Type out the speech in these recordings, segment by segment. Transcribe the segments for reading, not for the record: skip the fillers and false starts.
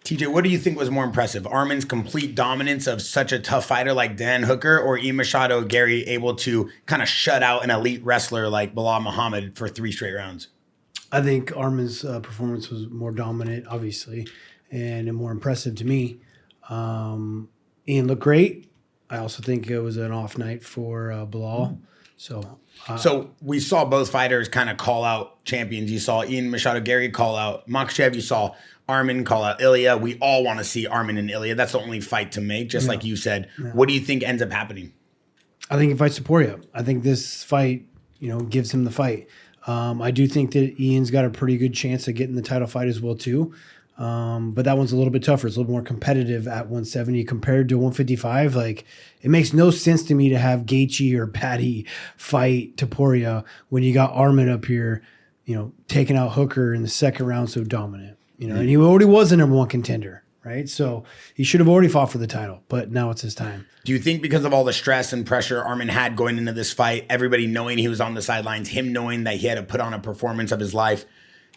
TJ, what do you think was more impressive? Arman's complete dominance of such a tough fighter like Dan Hooker, or Ian Machado Gary able to kind of shut out an elite wrestler like Bilal Muhammad for 3 straight rounds? I think Arman's performance was more dominant, obviously, and more impressive to me. Ian looked great. I also think it was an off night for Bilal. So we saw both fighters kind of call out champions. You saw Ian Machado Gary call out Makhachev. You saw Arman call out Ilya. We all want to see Arman and Ilya. That's the only fight to make, just like you said. Yeah. What do you think ends up happening? I think he fights Topuria. I think this fight, gives him the fight. I do think that Ian's got a pretty good chance of getting the title fight as well too. But that one's a little bit tougher. It's a little more competitive at 170 compared to 155. Like, it makes no sense to me to have Gaethje or Patty fight Topuria when you got Arman up here, taking out Hooker in the second round so dominant. And he already was the number 1 contender, right? So he should have already fought for the title, but now it's his time. Do you think because of all the stress and pressure Arman had going into this fight, everybody knowing he was on the sidelines, him knowing that he had to put on a performance of his life,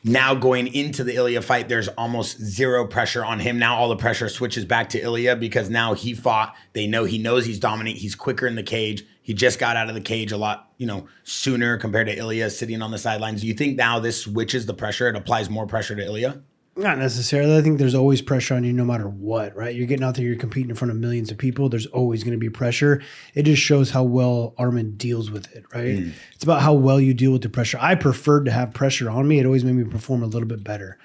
now going into the Ilya fight, there's almost zero pressure on him. Now all the pressure switches back to Ilya because now he fought. He knows he's dominant. He's quicker in the cage. He just got out of the cage a lot, sooner compared to Ilya sitting on the sidelines. Do you think now this switches the pressure? It applies more pressure to Ilya? Not necessarily. I think there's always pressure on you no matter what, right? You're getting out there, you're competing in front of millions of people. There's always going to be pressure. It just shows how well Arman deals with it, right? It's about how well you deal with the pressure. I preferred to have pressure on me. It always made me perform a little bit better.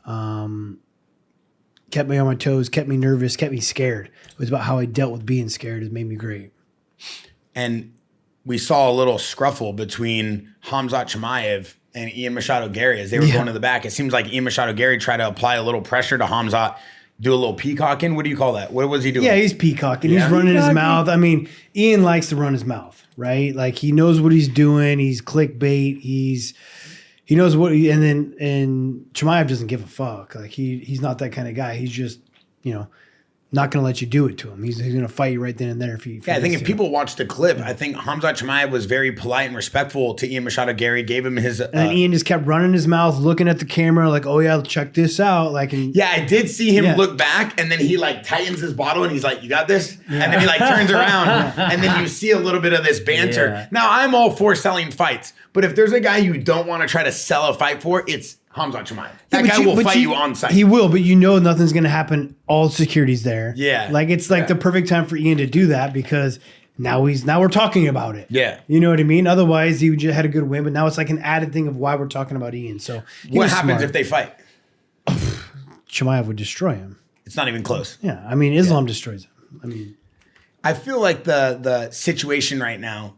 Kept me on my toes, kept me nervous, kept me scared. It was about how I dealt with being scared. It made me great. And we saw a little scruffle between Khamzat Chimaev and Ian Machado Gary as they were going to the back. It seems like Ian Machado Gary tried to apply a little pressure to Khamzat, do a little peacocking. What do you call that? What was he doing? Yeah, he's peacocking. He's running his mouth. I mean, Ian likes to run his mouth, right? Like, he knows what he's doing. He's clickbait. He knows what. And Chimaev doesn't give a fuck. Like, he's not that kind of guy. He's just not going to let you do it to him. He's going to fight you right then and there. I think if people watch the clip, I think Khamzat Chimaev was very polite and respectful to Ian Machado Gary, gave him his... and Ian just kept running his mouth, looking at the camera like, oh yeah, check this out. Like, I did see him look back, and then he tightens his bottle and he's like, you got this? Yeah. And then he turns around and then you see a little bit of this banter. Yeah. Now, I'm all for selling fights, but if there's a guy you don't want to try to sell a fight for, it's Khamzat Chimaev. That guy will fight you on site. He will, but nothing's going to happen. All security's there. Yeah. It's the perfect time for Ian to do that because now we're talking about it. Yeah. You know what I mean? Otherwise, he just had a good win, but now it's like an added thing of why we're talking about Ian. So what happens if they fight? Chimaev would destroy him. It's not even close. Yeah. I mean, Islam destroys him. I feel like the situation right now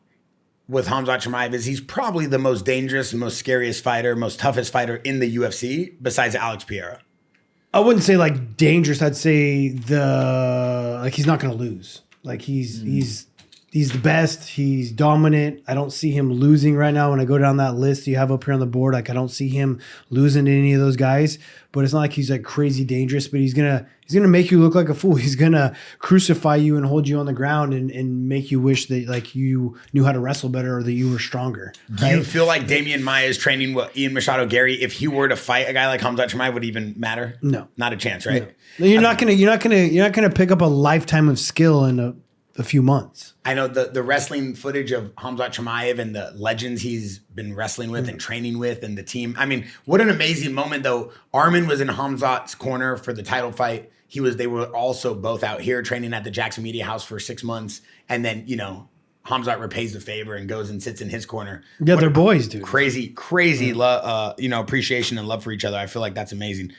with Khamzat Chimaev is he's probably the most dangerous, most scariest fighter, most toughest fighter in the UFC besides Alex Pereira. I wouldn't say dangerous. I'd say he's not going to lose. He's the best. He's dominant. I don't see him losing right now. When I go down that list you have up here on the board, I don't see him losing to any of those guys. But it's not like he's crazy dangerous. But he's gonna make you look like a fool. He's gonna crucify you and hold you on the ground and make you wish that you knew how to wrestle better or that you were stronger. Do you feel like Damian Maia is training with Ian Machado Gary? If he were to fight a guy like Khamzat Chimaev, would it even matter? No, not a chance, right? No. You're not gonna pick up a lifetime of skill in a few months. I know the wrestling footage of Khamzat Chimaev and the legends he's been wrestling with and training with and the team. I mean, what an amazing moment though. Arman was in Khamzat's corner for the title fight. They were also both out here training at the JAXXON Media House for 6 months. And then, Khamzat repays the favor and goes and sits in his corner. Yeah, they're boys, dude. Crazy, appreciation and love for each other. I feel like that's amazing.